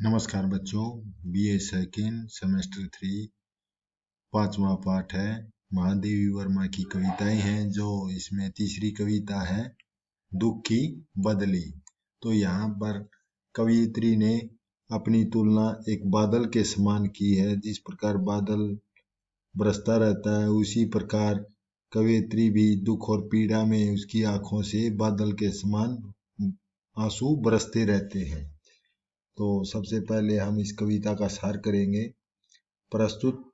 नमस्कार बच्चों, BA second semester 3 5वां पाठ है। महादेवी वर्मा की कविताएं हैं। जो इसमें तीसरी कविता है दुख की बदली। तो यहाँ पर कवयित्री ने अपनी तुलना एक बादल के समान की है। जिस प्रकार बादल बरसता रहता है उसी प्रकार कवयित्री भी दुख और पीड़ा में उसकी आंखों से बादल के समान आंसू बरसते रहते हैं। तो सबसे पहले हम इस कविता का सार करेंगे। प्रस्तुत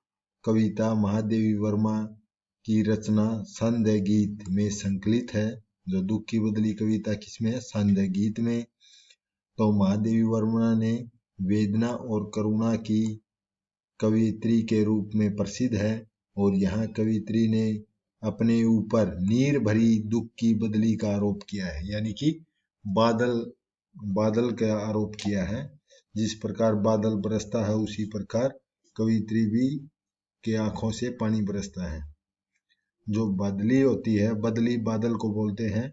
कविता महादेवी वर्मा की रचना संध्या गीत में संकलित है। जो दुख की बदली कविता किसमें है? संध्या गीत में। तो महादेवी वर्मा ने वेदना और करुणा की कवयित्री के रूप में प्रसिद्ध है और यहाँ कवयित्री ने अपने ऊपर नीर भरी दुख की बदली का आरोप किया है, यानी कि बादल का आरोप किया है। जिस प्रकार बादल बरसता है उसी प्रकार कवयित्री भी के आंखों से पानी बरसता है। जो बदली होती है, बदली बादल को बोलते हैं।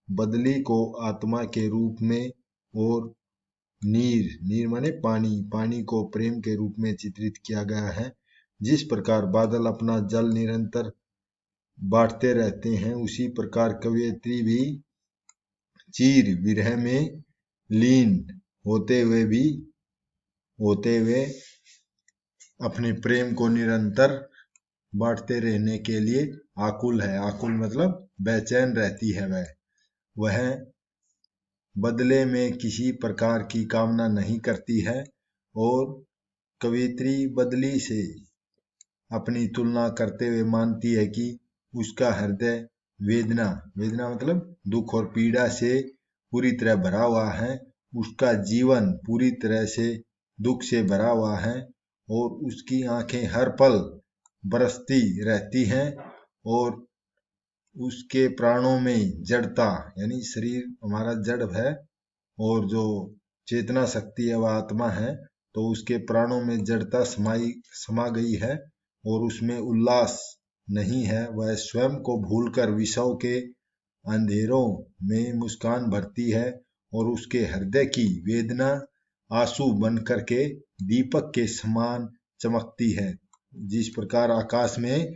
बदली को आत्मा के रूप में और नीर माने पानी को प्रेम के रूप में चित्रित किया गया है। जिस प्रकार बादल अपना जल निरंतर बांटते रहते हैं उसी प्रकार कवयित्री भी चीर विरह में लीन होते हुए अपने प्रेम को निरंतर बांटते रहने के लिए आकुल है। आकुल मतलब बेचैन रहती है। वह बदले में किसी प्रकार की कामना नहीं करती है और कवयित्री बदली से अपनी तुलना करते हुए मानती है कि उसका हृदय वेदना मतलब दुख और पीड़ा से पूरी तरह भरा हुआ है। उसका जीवन पूरी तरह से दुख से भरा हुआ है और उसकी आंखें हर पल बरसती रहती हैं और उसके प्राणों में जड़ता, यानी शरीर हमारा जड़ है और जो चेतना शक्ति है वह आत्मा है। तो उसके प्राणों में जड़ता समा गई है और उसमें उल्लास नहीं है। वह स्वयं को भूलकर विषयों के अंधेरों में मुस्कान भरती है और उसके हृदय की वेदना आंसू बन करके दीपक के समान चमकती है। जिस प्रकार आकाश में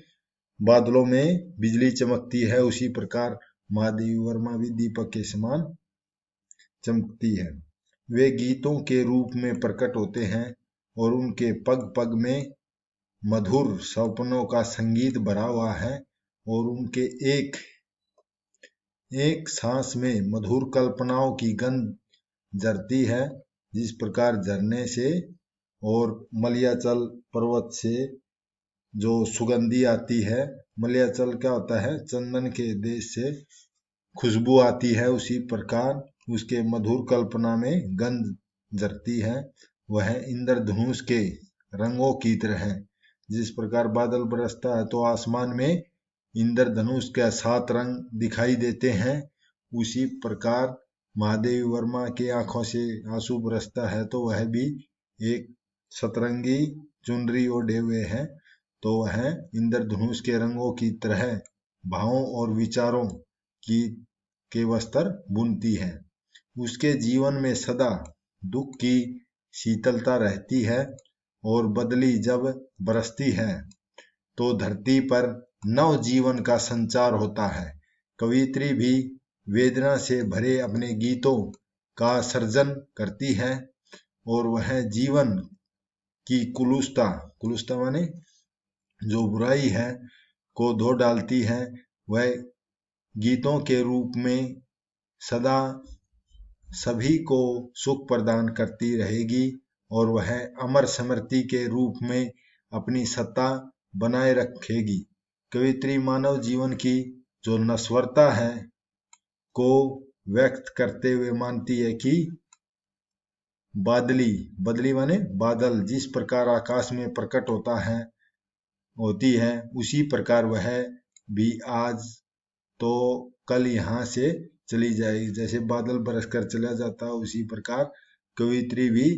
बादलों में बिजली चमकती है उसी प्रकार महादेवी वर्मा भी दीपक के समान चमकती है। वे गीतों के रूप में प्रकट होते हैं और उनके पग पग में मधुर सपनों का संगीत भरा हुआ है और उनके एक एक सांस में मधुर कल्पनाओं की गंध झरती है। जिस प्रकार झरने से और मलयाचल पर्वत से जो सुगंधी आती है, मलयाचल क्या होता है? चंदन के देश से खुशबू आती है, उसी प्रकार उसके मधुर कल्पना में गंध झरती है। वह इंद्रधनुष के रंगों की तरह है। जिस प्रकार बादल बरसता है तो आसमान में इंद्रधनुष के 7 रंग दिखाई देते हैं, उसी प्रकार महादेवी वर्मा के आंखों से आंसू बरसता है तो वह भी एक सतरंगी चुनरी ओढ़े हुए है। तो वह इंद्रधनुष के रंगों की तरह भावों और विचारों के वस्त्र बुनती है। उसके जीवन में सदा दुख की शीतलता रहती है और बदली जब बरसती है तो धरती पर नव जीवन का संचार होता है। कवयित्री भी वेदना से भरे अपने गीतों का सर्जन करती है और वह जीवन की कुलुषता माने जो बुराई है को धो डालती है। वह गीतों के रूप में सदा सभी को सुख प्रदान करती रहेगी और वह अमर स्मृति के रूप में अपनी सत्ता बनाए रखेगी। कवयित्री मानव जीवन की जो नश्वरता है को व्यक्त करते हुए मानती है कि बदली माने बादल जिस प्रकार आकाश में प्रकट होती है उसी प्रकार वह भी आज तो कल यहाँ से चली जाएगी। जैसे बादल बरस कर चला जाता है उसी प्रकार कवयित्री भी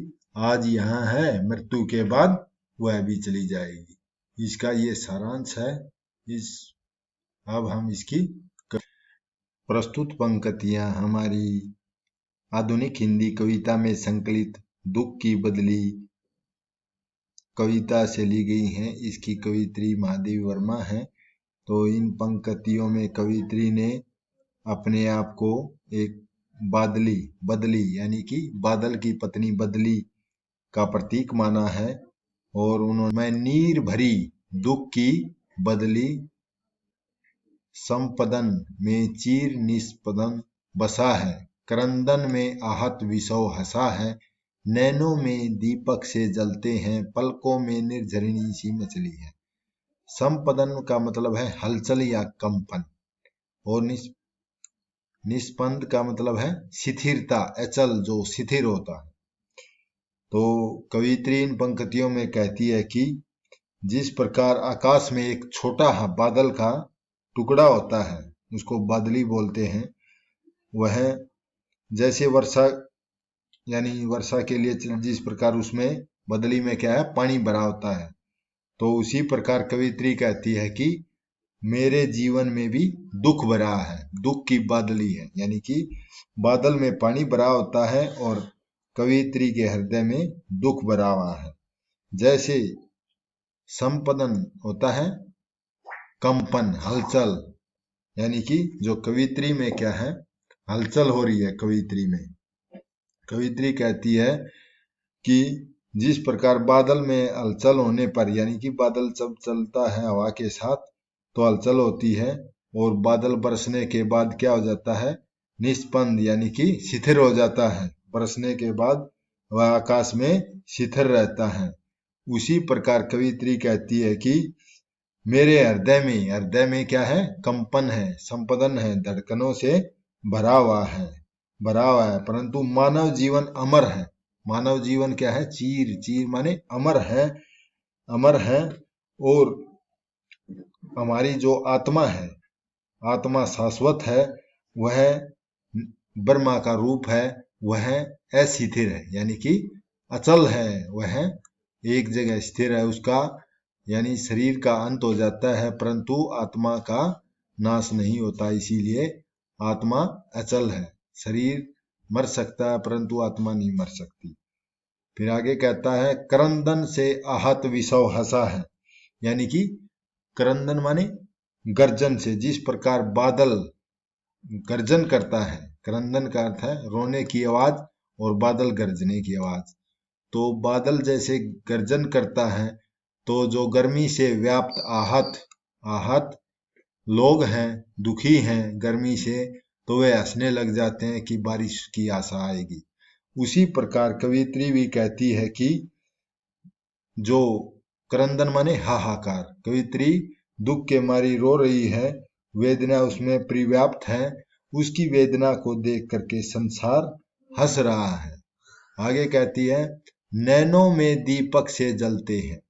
आज यहाँ है, मृत्यु के बाद वह भी चली जाएगी। इसका ये सारांश है। अब हम इसकी प्रस्तुत पंक्तियां हमारी आधुनिक हिंदी कविता में संकलित दुख की बदली कविता से ली गई हैं। इसकी कवित्री महादेवी वर्मा है। तो इन पंक्तियों में कवित्री ने अपने आप को एक बदली यानी कि बादल की पत्नी बदली का प्रतीक माना है। और उन्होंने मैं नीर भरी दुख की बदली संपदन में चीर निष्पदन बसा है, क्रंदन में आहत विषव हंसा है, नैनों में दीपक से जलते हैं, पलकों में निर्झरिणी सी मछली है। संपदन का मतलब है हलचल या कंपन, और निष्पंद का मतलब है शिथिरता, अचल, जो शिथिर होता है। तो कवित्री इन पंक्तियों में कहती है कि जिस प्रकार आकाश में एक छोटा बादल का टुकड़ा होता है, उसको बादली बोलते हैं, वह जैसे वर्षा यानी वर्षा के लिए जिस प्रकार उसमें बदली में क्या है, पानी भरा होता है, तो उसी प्रकार कवित्री कहती है कि मेरे जीवन में भी दुख भरा है, दुख की बादली है, यानी कि बादल में पानी भरा होता है और कवित्री के हृदय में दुख भरा हुआ है। जैसे संपदन होता है कंपन, हलचल, यानी कि जो कवित्री में क्या है, हलचल हो रही है। कवित्री में कवित्री कहती है कि जिस प्रकार बादल में हलचल होने पर, यानी कि बादल जब चलता है हवा के साथ तो हलचल होती है, और बादल बरसने के बाद क्या हो जाता है, निष्पंद यानी कि शिथिर हो जाता है। बरसने के बाद वह आकाश में शिथिर रहता है। उसी प्रकार कवित्री कहती है कि मेरे हृदय में क्या है, कंपन है, संपदन है, धड़कनों से भरा हुआ है, परंतु मानव जीवन अमर है। मानव जीवन क्या है, चीर माने अमर है। और हमारी जो आत्मा है, आत्मा शाश्वत है, वह ब्रह्मा का रूप है, वह अशिथिर है, यानी कि अचल है, वह एक जगह स्थिर है। उसका यानी शरीर का अंत हो जाता है, परंतु आत्मा का नाश नहीं होता, इसीलिए आत्मा अचल है। शरीर मर सकता है परंतु आत्मा नहीं मर सकती। फिर आगे कहता है क्रंदन से आहत विषव हंसा है, यानी कि क्रंदन माने गर्जन से, जिस प्रकार बादल गर्जन करता है, क्रंदन का अर्थ है रोने की आवाज और बादल गरजने की आवाज। तो बादल जैसे गर्जन करता है, तो जो गर्मी से व्याप्त आहत लोग हैं, दुखी हैं गर्मी से, तो वे हंसने लग जाते हैं कि बारिश की आशा आएगी। उसी प्रकार कवित्री भी कहती है कि जो क्रंदन माने हाहाकार, कवित्री दुख के मारी रो रही है, वेदना उसमें परिव्याप्त है, उसकी वेदना को देख करके संसार हंस रहा है। आगे कहती है नैनों में दीपक से जलते हैं।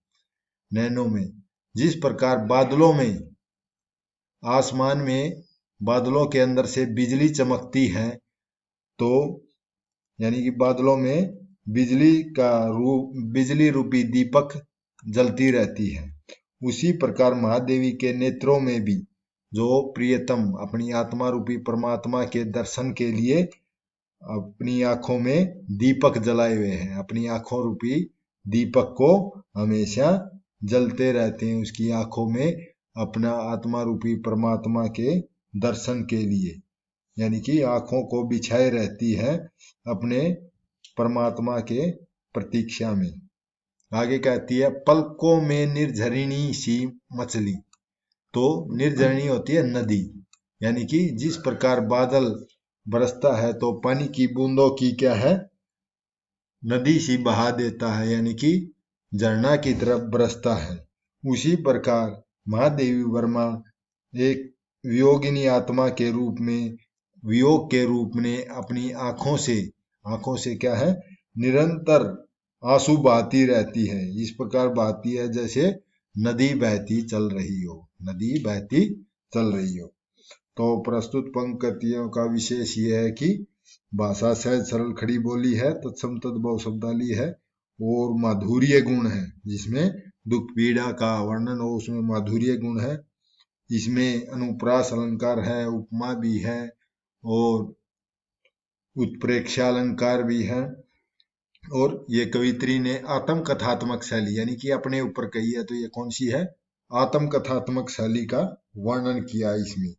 नैनों में, जिस प्रकार बादलों में, आसमान में बादलों के अंदर से बिजली चमकती है, तो यानी कि बादलों में बिजली रूपी दीपक जलती रहती है। उसी प्रकार महादेवी के नेत्रों में भी जो प्रियतम अपनी आत्मा रूपी परमात्मा के दर्शन के लिए अपनी आंखों में दीपक जलाए हुए हैं, अपनी आंखों रूपी दीपक को हमेशा जलते रहते हैं, उसकी आंखों में अपना आत्मा रूपी परमात्मा के दर्शन के लिए, यानी कि आंखों को बिछाए रहती है अपने परमात्मा के प्रतीक्षा में। आगे कहती है पलकों में निर्झरिणी सी मछली। तो निर्झरिणी होती है नदी, यानी कि जिस प्रकार बादल बरसता है तो पानी की बूंदों की क्या है, नदी सी बहा देता है, यानी कि झरना की तरफ बरसता है। उसी प्रकार महादेवी वर्मा एक वियोगिनी आत्मा के रूप में, वियोग के रूप में अपनी आंखों से क्या है, निरंतर आंसू बहाती रहती है। इस प्रकार बहाती है जैसे नदी बहती चल रही हो। तो प्रस्तुत पंक्तियों का विशेष यह है कि भाषा सहज सरल खड़ी बोली है, तत्सम तद्भव शब्दावली है, और माधुर्य गुण है, जिसमें दुख पीड़ा का वर्णन हो उसमें माधुर्य गुण है। इसमें अनुप्रास अलंकार है, उपमा भी है और उत्प्रेक्षालंकार भी है। और ये कवित्री ने आत्म कथात्मक शैली यानी कि अपने ऊपर कही है, तो ये कौन सी है? आत्म कथात्मक शैली का वर्णन किया इसमें।